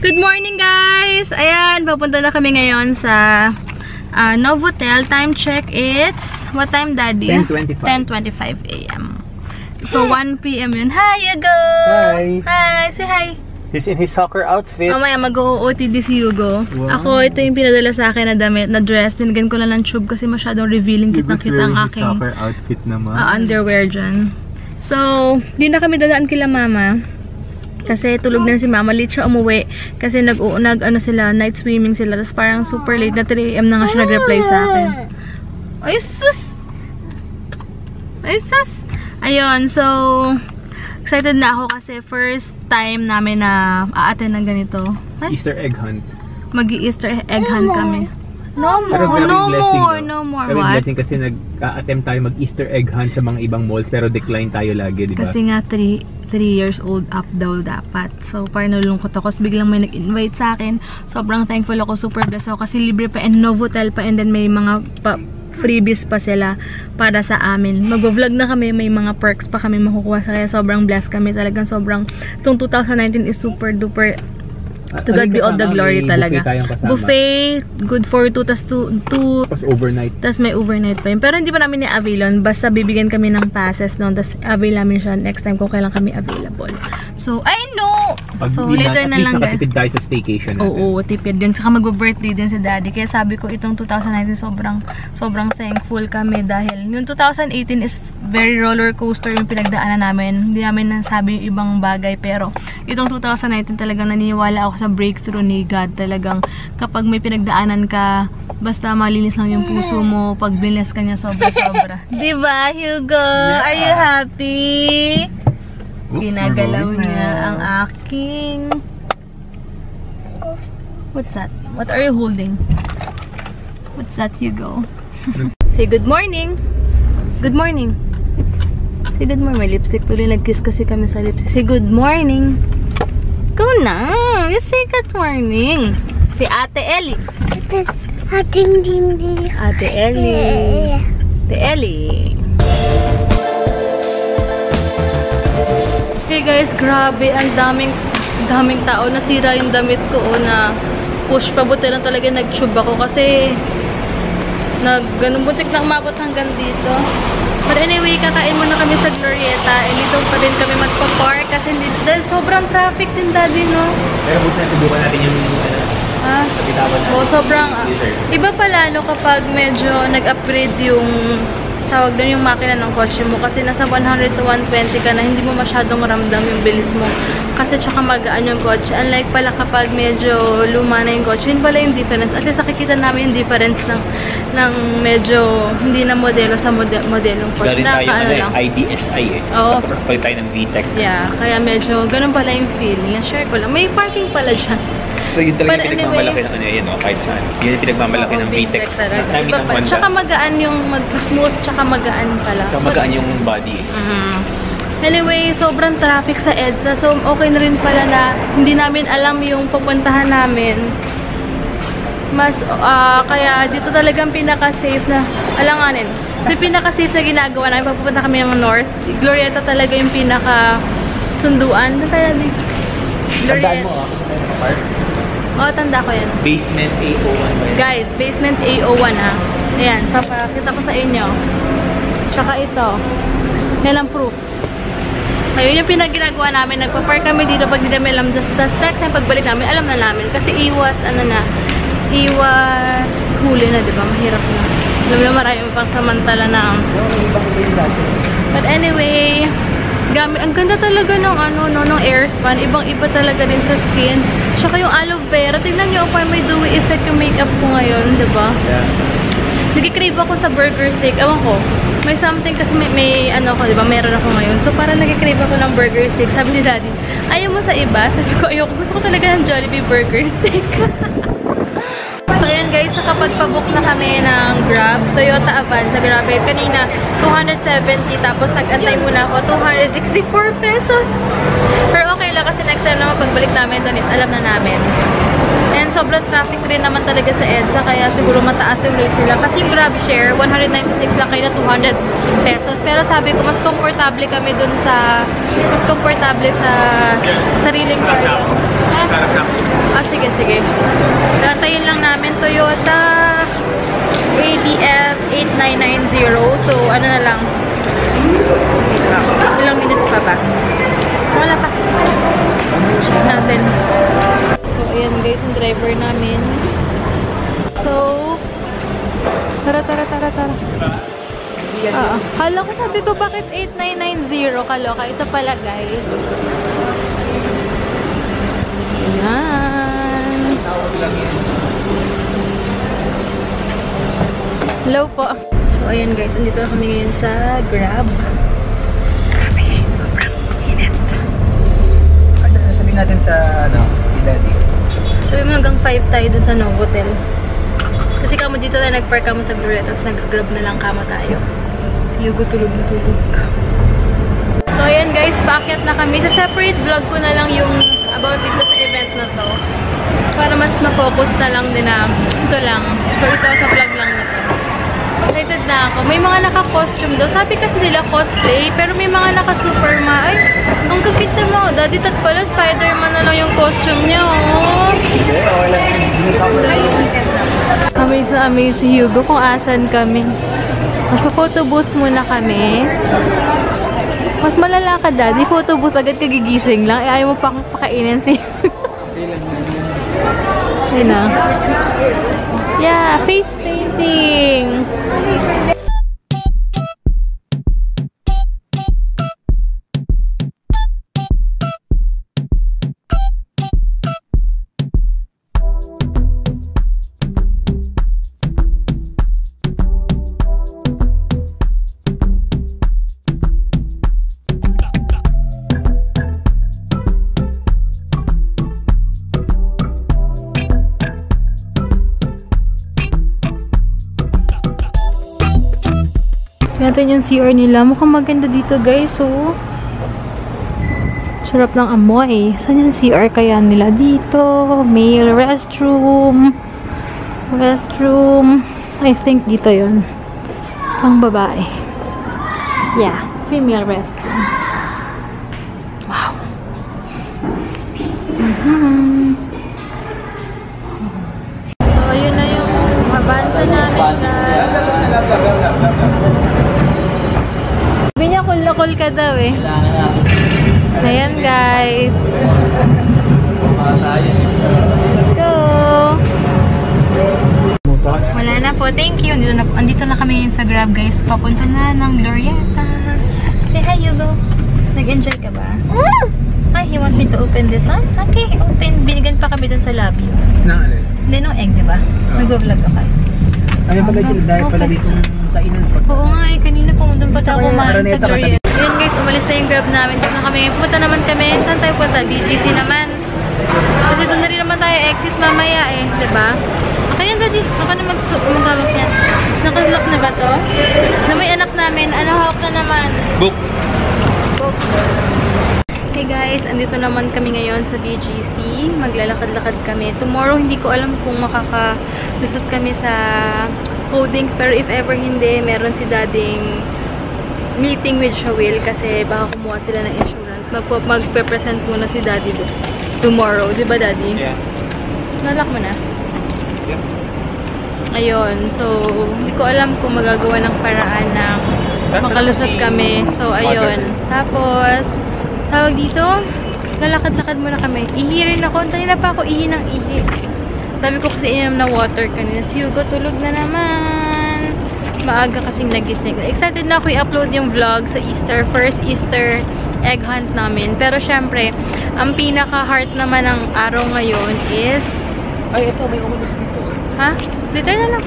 Good morning guys! Ayan, papunta na kami ngayon sa Novotel. Time check, it's... What time, Daddy? 10:25 a.m. So, 1 p.m. yun. Hi, Hugo! Hi! Hi! Say hi! He's in his soccer outfit. Mamaya mag-OOTD si Hugo. Wow. Ako, ito yung pinadala sa akin na damit, na dress. Tinigyan ko lang ng tube kasi masyadong revealing. Kitang-kita ang aking soccer outfit naman. Underwear dyan. So, di na kami dadaan kila Mama. Kasi tulog na si Mama, late siya umuwi. Kasi night swimming sila. Tapos parang super late na 3 AM na nga siya nag-reply sa akin. Ay, sus! Ay, sus! Ayun, so excited na ako kasi first time namin na a-attend ng ganito. Ay? Easter egg hunt. Mag-Easter egg hunt kami. No more. Very What? blessing kasi nag-attempt tayo mag-Easter egg hunt sa mga ibang malls pero decline tayo lagi, di ba? Kasi nga 3 years old up daw dapat. So parang nalulungkot ako. So, biglang may nag-invite sa akin. Sobrang thankful ako. Super blessed ako kasi libre pa and Novotel pa and then may mga freebies pa sila para sa amin. Mag-vlog na kami. May mga perks pa kami makukuha. Kaya sobrang blessed kami. Talagang sobrang itong 2019 is super duper. To God be all the glory talaga. Buffet, good for 2, tas 2. Tapos overnight. Tas may overnight pa yun. Pero hindi pa namin ni-availon. Basta bibigyan kami ng passes noon. Tas avail namin siya next time kung kailan kami available. So, I know! So, later na lang guys. Nakatipid tayo sa staycation natin. Oo, tipid din. Saka mag-birthday din si Daddy. Kaya sabi ko itong 2019 sobrang thankful kami dahil yung 2018 is very roller coaster yung pinagdaanan namin. Hindi namin nasabi yung ibang bagay. Pero itong 2019 talagang naniniwala ako sa breakthrough ni God. Talagang kapag may pinagdaanan ka, basta malinis lang yung puso mo, pag bless ka niya sobra-sobra. Diba, Hugo? Yeah. Are you happy? Ginagalaw niya ang aking... What's that? What are you holding? What's that, Hugo? Say good morning! Good morning! Say good morning. May lipstick tuloy. Nag-kiss kasi kami sa lipstick. Say good morning! Go na! You say good morning! Si Ate Ellie. Ate Ellie. Ate Ellie. Okay guys, grabe. Ang daming tao. Nasira yung damit ko na push pa. Buti lang talaga nag-tube ako kasi ganun buntik na umabot hanggang dito. But anyway, kakain muna kami sa Glorieta and dito pa din kami magpa-park kasi dahil sobrang traffic din, Daddy, no? Pero buti na tubukan natin yung kapitawan natin. Oo, sobrang iba pala no kapag medyo nag-upgrade yung tawag doon yung makina ng kotse mo kasi nasa 100 to 120 ka na hindi mo masyadong ramdam yung bilis mo kasi tsaka magaan yung kotse. Unlike pala kapag medyo luma na yung kotse, yun pala yung difference. At least nakikita namin yung difference ng medyo hindi na modelo sa modelong kotse. Galing tayo IDSI eh. Oo. Pag tayo ng VTEC. Yeah, kaya medyo ganun pala yung feeling. Share ko lang. May parking pala dyan. So yun talaga yung pinagmamalaki ng yun, kahit saan. Yun yung pinagmamalaki ng VTEC. Tsaka magaan yung smooth, tsaka magaan pala. Tsaka magaan yung body. Anyway, sobrang traffic sa EDSA. So, okay na rin pala na hindi namin alam yung pupuntahan namin. Kaya dito talagang pinaka-safe na, alanganin. Yung pinaka-safe na ginagawa namin, papunta kami ng North. Glorieta talaga yung pinaka-sunduan. Glorieta. Oo, tanda ko yan. Basement A01 ba yan? Guys, basement A01 ha. Ayan, papakita ko sa inyo. Tsaka ito. Yan ang proof. Ayun yung pinag-ginagawa namin. Nagpa-park kami dito pag hindi namin alam. Tapos next time pagbalik namin, alam na namin. Kasi iwas huli na, diba? Mahirap na. Alam na marami pang samantala na. But anyway, ang ganda talaga ng airspan. Ibang-iba talaga din sa skin. Tsaka yung aloe vera. Tignan nyo, parang may dewy effect yung makeup ko ngayon, diba? Yeah. Nag-crave ako sa burger steak. Ewan ko. May something kasi may diba? Meron ako ngayon. So, parang nag-crave ako ng burger steak. Sabi ni Daddy, ayaw mo sa iba? Sabi ko, ayoko. Gusto ko talaga ng Jollibee burger steak. So, ayan guys, nakapagpabook na kami ng Grab. Toyota Avanza. Grabe. Kanina, 270. Tapos, nag-antay muna ako. 264 pesos. Pero okay lang kasi next time naman pagbalik namin doon is alam na namin. And sobrang traffic rin naman talaga sa EDSA, kaya siguro mataas yung rate nila. Kasi yung Grab share, 196 lang kayo na 200 pesos. Pero sabi ko, mas komportable kami dun sa, mas komportable sa sariling car. Sarap na. Ah, sige, sige. Nantayin lang namin Toyota ADF 8990. So, ano na lang. Ilang minutes pa ba? Wala pa. Check natin. So, ayan guys, yung driver namin. So, tara. Hala ko, sabi ko, bakit 8990? Kaloka. Ito pala, guys. Ayan. Hello po. So, ayan guys. Andito na kami ngayon sa Grab. Grabe. Sobrang init. Sabihin natin sa, Daddy. Sabi mo hanggang 5 tayo dun sa Novotel. Kasi kamo dito na nagpark kamo sa Glorieta, tapos nag-grab na lang kamo tayo. Si Hugo tulog na tulog. So ayan guys, bakit na kami. Sa separate vlog ko na lang yung about dito sa event na to. Para mas ma-focus na lang din na ito lang. So ito sa vlog lang na to. Excited na ako. May mga naka-costume daw. Sabi kasi nila cosplay, pero may mga naka-superman. Ay, ang kakit na mo. Daddy, tat pala Spider-Man na lang yung costume niya, oh. Amaze na amaze si Hugo kung asan kami. Magpa-photo booth muna kami. Mas malala ka, Daddy. Photo booth agad kagigising lang. Ayaw mo pang pakainin si Ayun na. Yeah, face painting. Natin yung CR nila. Mukhang maganda dito guys, oh. Sarap ng amoy. Saan yung CR kaya nila? Dito. Male restroom. I think dito yon. Pang babae. Yeah. Female restroom. Wow. So, ayun na yung mabansa namin guys. Sabi niya, cool ka daw eh. Ayan guys. Let's go. Wala na po. Thank you. Andito na kami sa Grab guys. Papunta na ng Glorieta. Say hi, Hugo. Nag-enjoy ka ba? Ay, you want me to open this one? Okay, open. Binigyan pa kami dun sa lobby. Hindi, no egg, diba? Mag-vlog ako. Ano pala dahil pala ditong kainan pa? Oo nga eh, kanina pumunta pa tayo kumain sa Glorieta. Yun guys, umalis na yung Grab namin. Doon na kami. Pumunta naman kami. Saan tayo punta? BGC naman. Kasi doon na rin naman tayo exit mamaya eh. Diba? Okay yan, Daddy. Baka na mag-hawak niya. Nakaslok na ba to? Na may anak namin. Ano hawak na naman? Book. Hey guys, andito naman kami ngayon sa BGC. Maglalakad-lakad kami. Tomorrow, hindi ko alam kung makakalusot kami sa coding. Pero if ever hindi, meron si Dadding meeting with Shawil kasi baka kumuha sila ng insurance. Magpe-present muna si Daddy doon. Tomorrow. Diba, Daddy? Yeah. Nalak mo na? Yeah. Ayun. So, hindi ko alam kung magagawa ng paraan ng makalusot kami. So, ayun. Tapos, tawag dito, lalakad-lakad muna kami. Ihi rin ako. Kanina pa ako ihi ng ihi. Sabi ko kasi inom na water kanina. Si Hugo tulog na naman. Maaga kasing nagising. Excited na ako i-upload yung vlog sa Easter. First Easter egg hunt namin. Pero syempre, ang pinaka-heart naman ng araw ngayon is... Ay, ito. May umalis dito. Ha? Dito na lang.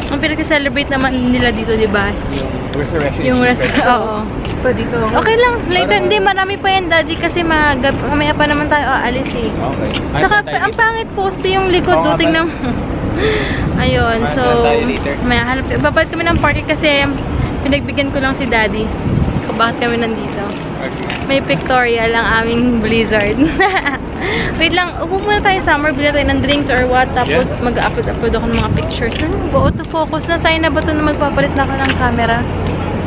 Ang pinag-celebrate naman nila dito, di ba? Yung resurrection. Yung resurrection, oo. Ito dito. Okay lang. Later, hindi. Marami pa yan, Daddy. Kasi mamaya pa naman tayo aalis eh. Okay. Tsaka, ang pangit poste yung likod. Oo, Tingnan mo. Ayun. So, may hanap. Babalik kami ng party kasi pinagbigyan ko lang si Daddy. Kung bakit kami nandito. May pictorial ang aming blizzard. Wait lang, upo muna tayo summer, bili tayo ng drinks or what, tapos mag-upload ako ng mga pictures. Go to focus na, sign na ba ito na magpapalit na ako ng camera?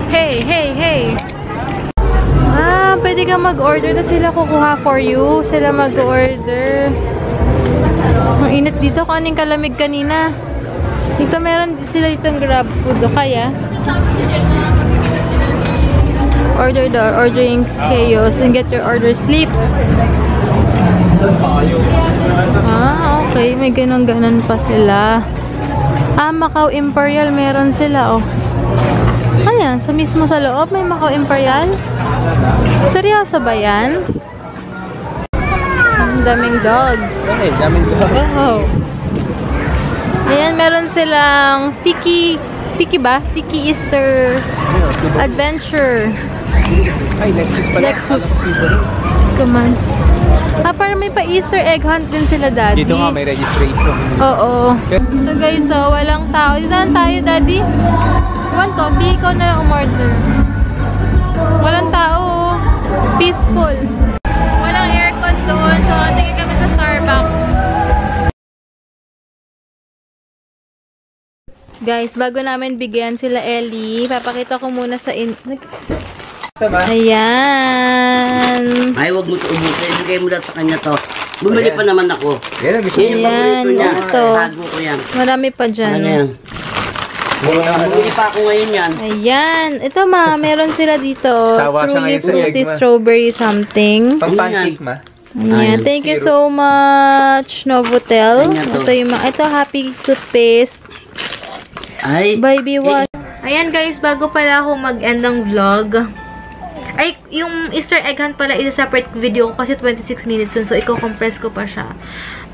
Hey! Ah, pwede ka mag-order na sila kukuha for you. Sila mag-order. Ang init dito. Kung anong kalamig kanina. Dito meron sila ditong grab food. O kaya, ordering chaos and get your order sleep. Ah, okay. May ganon-ganon pa sila. Ah, Macau Imperial meron sila, oh. Ayan, sa mismo sa loob may Macau Imperial. Seryoso ba yan? Ang daming dogs. Okay, daming dogs. Oh. Ayan, meron silang Tiki ba? Tiki Easter Adventure. Ay, Lexus pala. Lexus. Come on. Ah, parang may pa Easter egg hunt din sila, Daddy. Dito nga may registration. Oo. So guys, so walang tao. Dito na tayo, Daddy. One coffee, ikaw na lang umorder. Walang tao. Peaceful. Walang aircon doon. So, tingin kami sa Starbucks. Guys, bago namin bigyan sila Ellie, papakita ko muna sa Ayan. Ay, wag mo ito ubusin. Ibigay mo lahat sa kanya to. Bumili pa naman ako. Yan, gusto Yan yung paborito niya. ito. Tago ko yan. Marami pa dyan. Ano yan? Bumili pa ako ngayon yan. Ayan. Ito meron sila dito. Sawa siya ngayon sa egg, Fruity ma. strawberry something. Pang pancake, ma. Ayan. Thank you so much, Novotel. Ayan to. Ito yung ito, Happy Toothpaste. Ay, Baby wash. Ayan guys, bago pala ako mag-end ng vlog. Ay, yung Easter egg hunt pala, isa-separate video ko kasi 26 minutes yun. So, i-compress ko pa siya.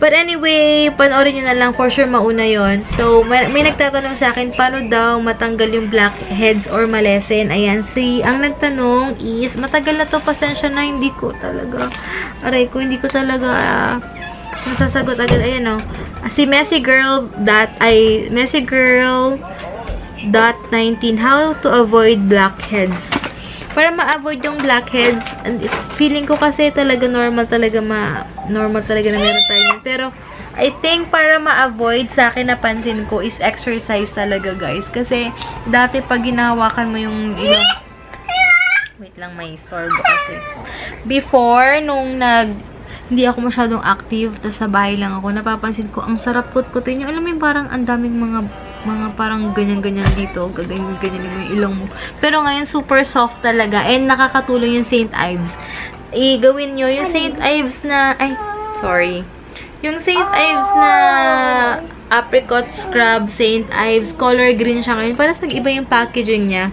But anyway, panoorin nyo na lang. For sure, mauna yon. So, may nagtatanong sa akin, paano daw matanggal yung blackheads or malesen? Ayan, ang nagtanong is, matagal na to, pasensya na, hindi ko talaga, hindi ko talaga masasagot agad. Ayan, no. Si Messygirl.19, how to avoid blackheads. Para ma-avoid yung blackheads, feeling ko kasi talaga normal talaga na meron tayo. Pero, I think para ma-avoid, sa akin napansin ko, is exercise talaga, guys. Kasi, dati pag ginahawakan mo yung wait lang, may storbo kasi. Before, nung hindi ako masyadong active, tas sa bahay lang ako, napapansin ko, ang sarap kutkutin yung, alam mo yung parang ang daming mga parang ganyan-ganyan dito, ganyan yung ilong mo. Pero ngayon, super soft talaga, and nakakatulong yung St. Ives. Gawin nyo, yung St. Ives na, yung St. Ives na apricot scrub, St. Ives, color green siya ngayon, para sa iba yung packaging niya.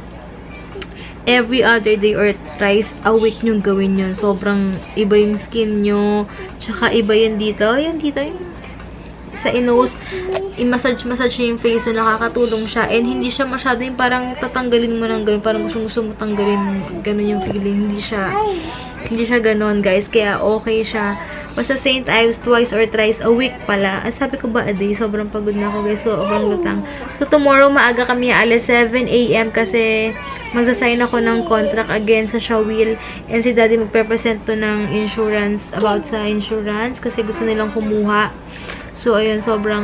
Every other day or thrice a week nyo gawin yun. Sobrang iba yung skin nyo. Tsaka iba yun dito. Yun dito. Sa nose. I-massage nyo yung face. So, nakakatulong siya. And hindi siya masyado yung parang tatanggalin mo ng ganun. Parang gusto mo tanggalin. Ganun yung feeling. Hindi siya ganun, guys. Kaya okay siya. Basta St. Ives twice or thrice a week pala. At sabi ko ba a day? Sobrang pagod na ako, guys. Sobrang lutang. So, tomorrow maaga kami alas 7 AM kasi magsasign ako ng contract again sa Shawil. And si Daddy magpe-present to ng insurance, about sa insurance kasi gusto nilang kumuha. So, ayun, sobrang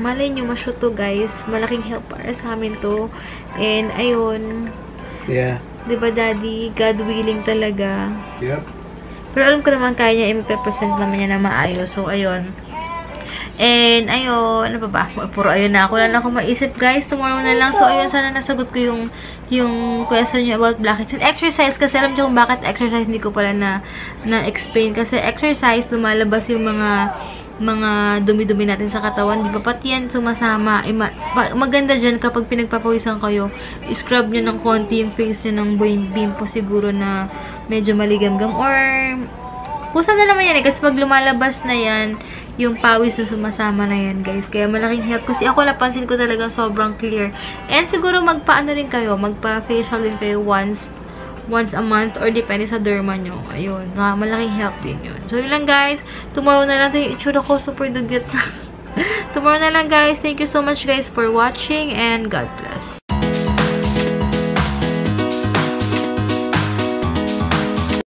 malay nyo, mashoot to, guys. Malaking help para sa amin to. And, ayun. Yeah. Diba, Daddy? God willing talaga. Yep. Pero alam ko naman kaya niya, i-present naman niya na maayos. So, ayun. And, ayun, ano ba? Puro ayun na ako. Wala na akong maisip, guys. Tomorrow na lang. So, ayun, sana nasagot ko yung question niyo about blackheads. And exercise, kasi alam niyo kung bakit exercise, hindi ko pala na-explain. Kasi exercise, lumalabas yung mga dumi-dumi natin sa katawan. Di ba? Pati yan sumasama. Maganda dyan kapag pinagpapawisan kayo, scrub nyo ng konti yung face nyo ng bimpo siguro na medyo maligamgam. Or, kusa na naman yan eh. Kasi pag lumalabas na yan, yung pawis na sumasama na yan, guys. Kaya malaking help. Kasi ako napansin ko talaga sobrang clear. And siguro magpaano rin kayo. Magpa-facial din kayo once a month or depende sa derma nyo. Ayun. Malaking help din yun. So, yun lang, guys. Tomorrow na lang. Yung itsura ko super dugyot na. Tomorrow na lang, guys. Thank you so much, guys, for watching and God bless.